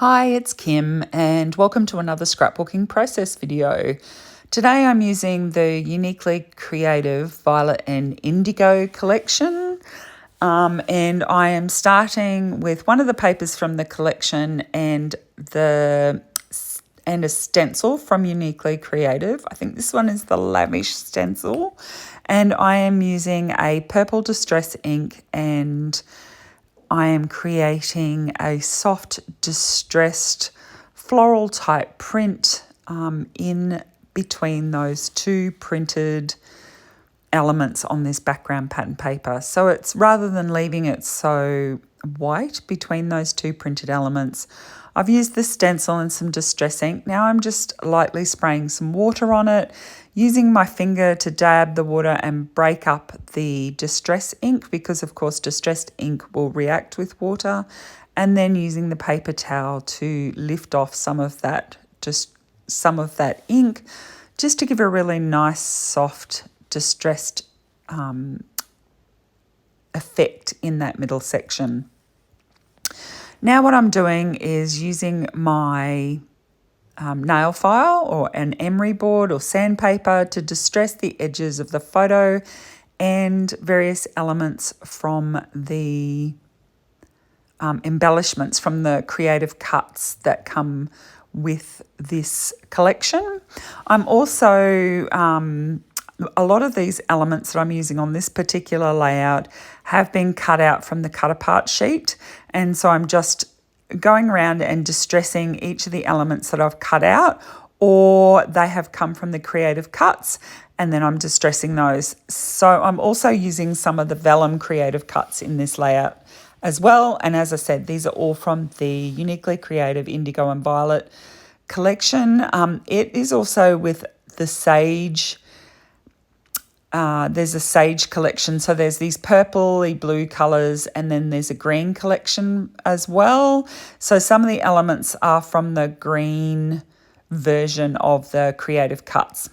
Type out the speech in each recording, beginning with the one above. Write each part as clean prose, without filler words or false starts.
Hi, it's Kim and welcome to another scrapbooking process video. Today I'm using the Uniquely Creative Violet and Indigo collection and I am starting with one of the papers from the collection and a stencil from Uniquely Creative. I think this one is the Lavish stencil, and I am using a purple distress ink and I am creating a soft distressed floral type print in between those two printed elements on this background pattern paper. So it's, rather than leaving it so white between those two printed elements, I've used the stencil and some distress ink. Now I'm just lightly spraying some water on it, using my finger to dab the water and break up the distress ink, because of course distressed ink will react with water, and then using the paper towel to lift off some of that ink, just to give a really nice soft distressed effect in that middle section. Now what I'm doing is using my nail file or an emery board or sandpaper to distress the edges of the photo and various elements from the embellishments from the creative cuts that come with this collection. I'm also a lot of these elements that I'm using on this particular layout have been cut out from the cut apart sheet, and so I'm just going around and distressing each of the elements that I've cut out, or they have come from the creative cuts, and then I'm distressing those. So I'm also using some of the vellum creative cuts in this layout as well, and as I said, these are all from the Uniquely Creative Indigo and Violet collection. It is also with the Sage. There's a Sage collection, so there's these purpley blue colours, and then there's a green collection as well. So some of the elements are from the green version of the creative cuts.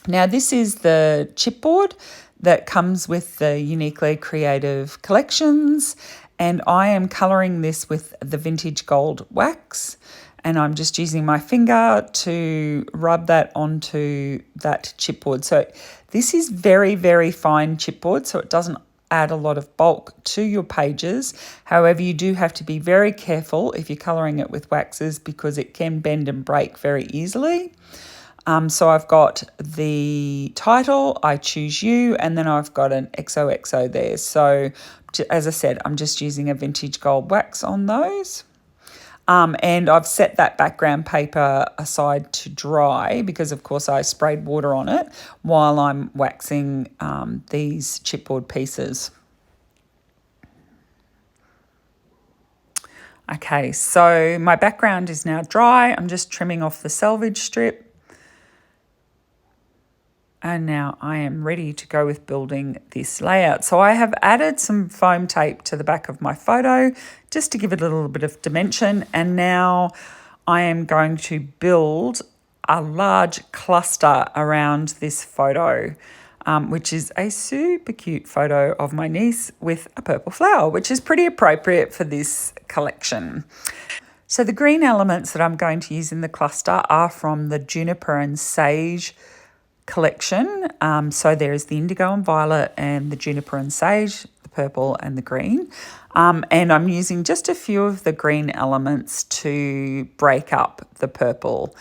Now this is the chipboard that comes with the Uniquely Creative collections, and I am colouring this with the vintage gold wax, and I'm just using my finger to rub that onto that chipboard. So this is very, very fine chipboard, so it doesn't add a lot of bulk to your pages. However, you do have to be very careful if you're colouring it with waxes, because it can bend and break very easily. So I've got the title, I Choose You, and then I've got an XOXO there. So as I said, I'm just using a vintage gold wax on those. And I've set that background paper aside to dry, because of course I sprayed water on it while I'm waxing these chipboard pieces. Okay, so my background is now dry. I'm just trimming off the selvage strip. And now I am ready to go with building this layout. So I have added some foam tape to the back of my photo just to give it a little bit of dimension. And now I am going to build a large cluster around this photo, which is a super cute photo of my niece with a purple flower, which is pretty appropriate for this collection. So the green elements that I'm going to use in the cluster are from the Juniper and Sage collection. So there's the Indigo and Violet and the Juniper and Sage, the purple and the green. And I'm using just a few of the green elements to break up the purple.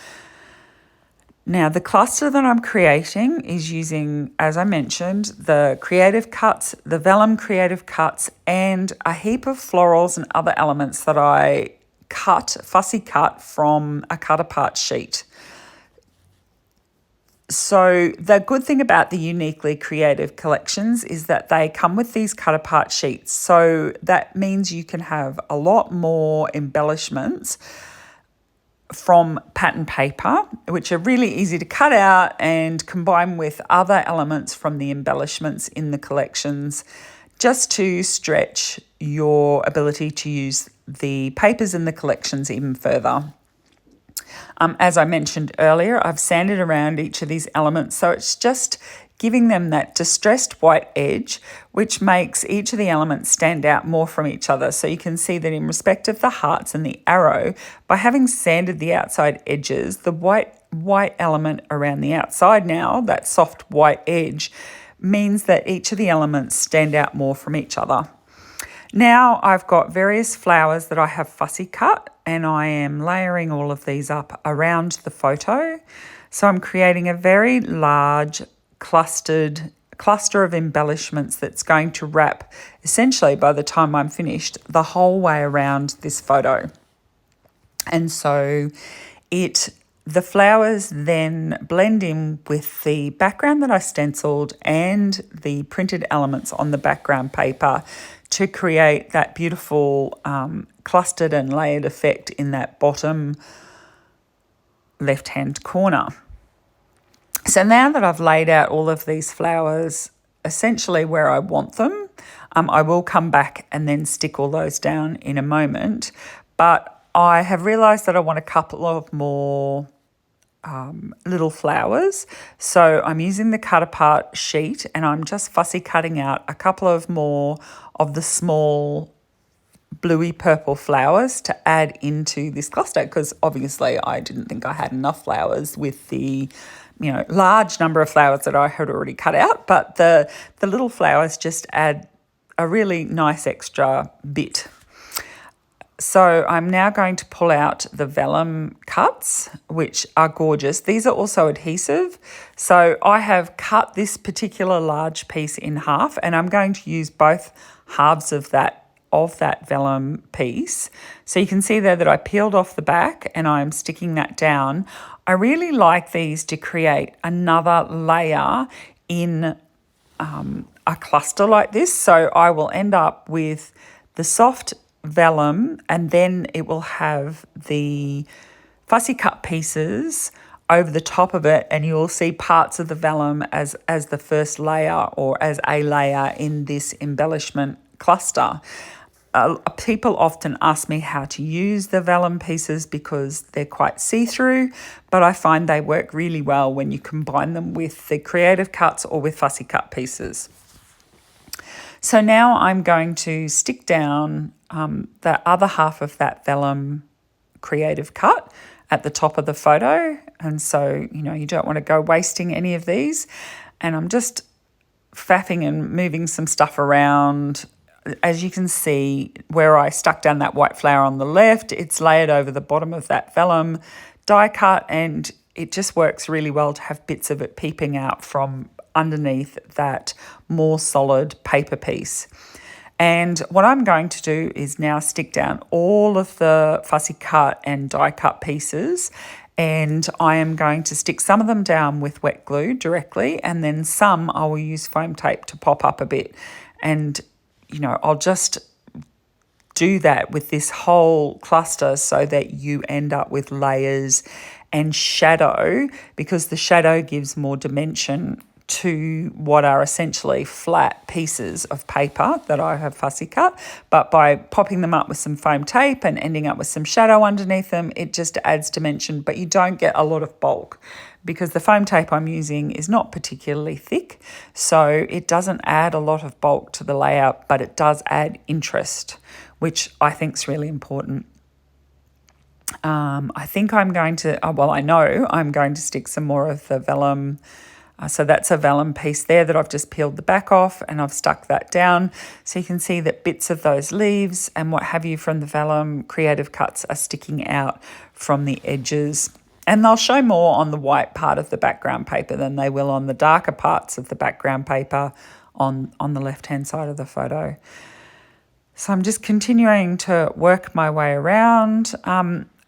Now the cluster that I'm creating is using, as I mentioned, the creative cuts, the vellum creative cuts, and a heap of florals and other elements that I fussy cut from a cut apart sheet. So the good thing about the Uniquely Creative collections is that they come with these cut apart sheets. So that means you can have a lot more embellishments from pattern paper, which are really easy to cut out and combine with other elements from the embellishments in the collections, just to stretch your ability to use the papers in the collections even further. As I mentioned earlier, I've sanded around each of these elements, so it's just giving them that distressed white edge, which makes each of the elements stand out more from each other. So you can see that in respect of the hearts and the arrow, by having sanded the outside edges, the white element around the outside now, that soft white edge, means that each of the elements stand out more from each other. Now I've got various flowers that I have fussy cut, and I am layering all of these up around the photo. So I'm creating a very large cluster of embellishments that's going to wrap, essentially by the time I'm finished, the whole way around this photo. And so the flowers then blend in with the background that I stenciled and the printed elements on the background paper to create that beautiful clustered and layered effect in that bottom left-hand corner. So now that I've laid out all of these flowers essentially where I want them, I will come back and then stick all those down in a moment. But I have realised that I want a couple of more little flowers. So I'm using the cut apart sheet and I'm just fussy cutting out a couple of more of the small bluey purple flowers to add into this cluster, because obviously I didn't think I had enough flowers with the large number of flowers that I had already cut out, but the little flowers just add a really nice extra bit. So I'm now going to pull out the vellum cuts, which are gorgeous. These are also adhesive. So I have cut this particular large piece in half, and I'm going to use both halves of that vellum piece. So you can see there that I peeled off the back and I'm sticking that down. I really like these to create another layer in a cluster like this. So I will end up with the soft vellum, and then it will have the fussy cut pieces over the top of it, and you'll see parts of the vellum as the first layer or as a layer in this embellishment cluster. People often ask me how to use the vellum pieces because they're quite see-through, but I find they work really well when you combine them with the creative cuts or with fussy cut pieces. So now I'm going to stick down the other half of that vellum creative cut at the top of the photo. And so, you don't want to go wasting any of these. And I'm just faffing and moving some stuff around. As you can see, where I stuck down that white flower on the left, it's layered over the bottom of that vellum die cut, and it just works really well to have bits of it peeping out from underneath that more solid paper piece. And what I'm going to do is now stick down all of the fussy cut and die cut pieces, and I am going to stick some of them down with wet glue directly, and then some I will use foam tape to pop up a bit. And I'll just do that with this whole cluster so that you end up with layers and shadow, because the shadow gives more dimension to what are essentially flat pieces of paper that I have fussy cut. But by popping them up with some foam tape and ending up with some shadow underneath them, it just adds dimension, but you don't get a lot of bulk, because the foam tape I'm using is not particularly thick, so it doesn't add a lot of bulk to the layout, but it does add interest, which I think is really important. I think I'm going to, I know I'm going to stick some more of the vellum. So that's a vellum piece there that I've just peeled the back off, and I've stuck that down. So you can see that bits of those leaves and what have you from the vellum creative cuts are sticking out from the edges. And they'll show more on the white part of the background paper than they will on the darker parts of the background paper on the left-hand side of the photo. So I'm just continuing to work my way around.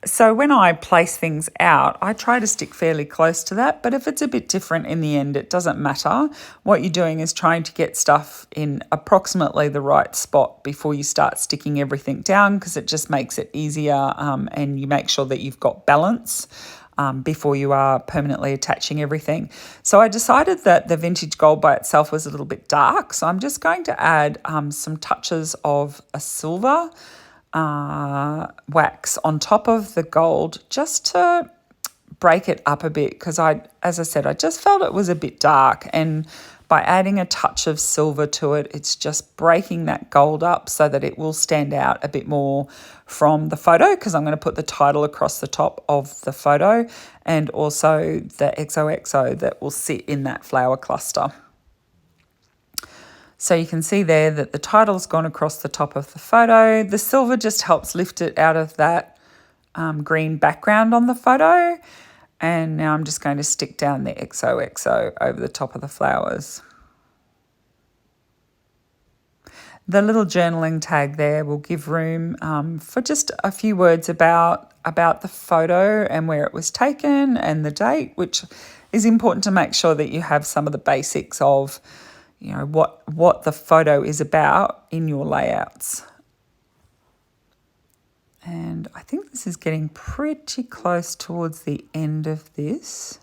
So when I place things out, I try to stick fairly close to that, but if it's a bit different in the end, it doesn't matter. What you're doing is trying to get stuff in approximately the right spot before you start sticking everything down, because it just makes it easier, and you make sure that you've got balance before you are permanently attaching everything. So I decided that the vintage gold by itself was a little bit dark, so I'm just going to add some touches of a silver wax on top of the gold, just to break it up a bit because as I said, I just felt it was a bit dark, and by adding a touch of silver to it, it's just breaking that gold up so that it will stand out a bit more from the photo, because I'm going to put the title across the top of the photo and also the XOXO that will sit in that flower cluster. So you can see there that the title's gone across the top of the photo. The silver just helps lift it out of that green background on the photo. And now I'm just going to stick down the XOXO over the top of the flowers. The little journaling tag there will give room for just a few words about the photo and where it was taken and the date, which is important to make sure that you have some of the basics of, you know, what the photo is about in your layouts. And I think this is getting pretty close towards the end of this.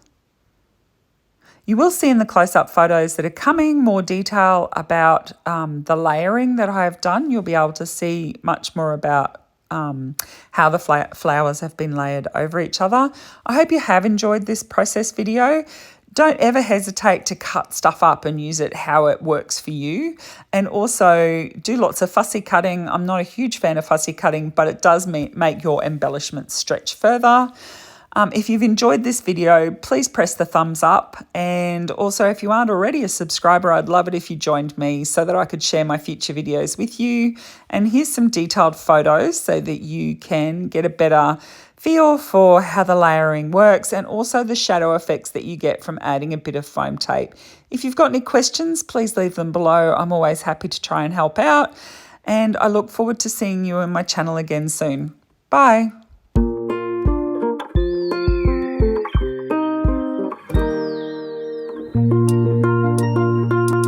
You will see in the close-up photos that are coming more detail about the layering that I have done. You'll be able to see much more about how the flowers have been layered over each other. I hope you have enjoyed this process video. Don't ever hesitate to cut stuff up and use it how it works for you. And also do lots of fussy cutting. I'm not a huge fan of fussy cutting, but it does make your embellishments stretch further. If you've enjoyed this video, please press the thumbs up. And also, if you aren't already a subscriber, I'd love it if you joined me so that I could share my future videos with you. And here's some detailed photos so that you can get a better feel for how the layering works and also the shadow effects that you get from adding a bit of foam tape. If you've got any questions, please leave them below. I'm always happy to try and help out. And I look forward to seeing you on my channel again soon. Bye.